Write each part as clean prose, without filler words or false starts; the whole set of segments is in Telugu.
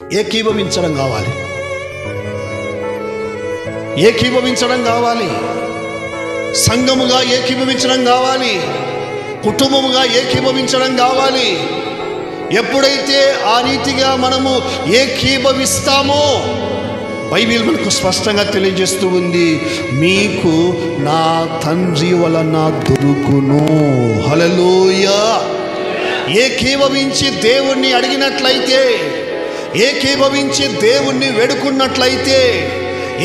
ఏకీభవించడం కావాలి, ఏకీభవించడం కావాలి, సంఘముగా ఏకీభవించడం కావాలి, కుటుంబముగా ఏకీభవించడం కావాలి. ఎప్పుడైతే ఆ రీతిగా మనము ఏకీభవిస్తామో బైబిల్ మనకు స్పష్టంగా తెలియజేస్తూ ఉంది, మీకు నా తండ్రి వలన దొరుకును. హల్లెలూయా. ఏకీభవించి దేవుణ్ణి అడిగినట్లయితే, ఏకీభవించి దేవుణ్ణి వేడుకున్నట్లయితే,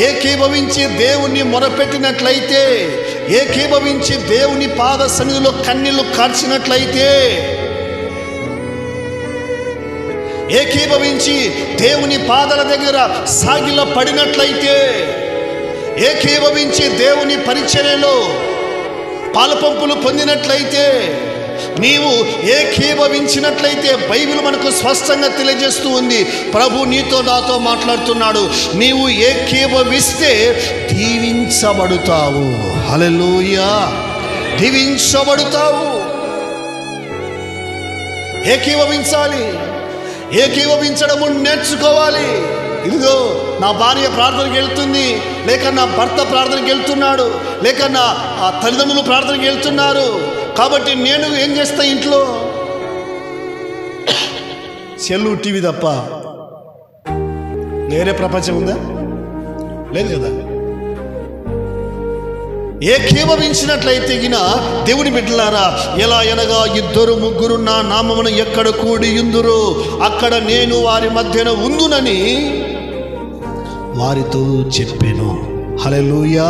ఏకీభవించి దేవుణ్ణి మొరపెట్టినట్లయితే, ఏకీభవించి దేవుని పాద సన్నిధిలో కన్నీళ్లు కార్చినట్లయితే, ఏకీభవించి దేవుని పాదాల దగ్గర సాగిల పడినట్లయితే, ఏకీభవించి దేవుని పరిచర్యలో పాలపంపులు పొందినట్లయితే, నీవు ఏకీభవించినట్లయితే బైబిల్ మనకు స్పష్టంగా తెలియజేస్తూ ఉంది, ప్రభు నీతో నాతో మాట్లాడుతున్నాడు, నీవు ఏకీభవిస్తే దీవించబడుతావు. హల్లెలూయా. దీవించబడుతావు. ఏకీభవించాలి, ఏకీభవించడము నేర్చుకోవాలి. ఇదిగో నా భార్య ప్రార్థనకి వెళ్తుంది, లేక నా భర్త ప్రార్థనకి వెళ్తున్నాడు, లేక నా తల్లిదండ్రులు ప్రార్థనకి వెళ్తున్నారు, కాబట్టి నేను ఏం చేస్తా, ఇంట్లో సెల్లు టీవీ తప్ప వేరే ప్రపంచం ఉందా? లేదు కదా. ఏకీభవించినట్లయితే గిన దేవుని బిడ్డలారా, ఎలా అనగా ఇద్దరు ముగ్గురు నా నామమును ఎక్కడ కూడి ఉందురో అక్కడ నేను వారి మధ్యన ఉందునని వారితో చెప్పాను. హల్లెలూయా.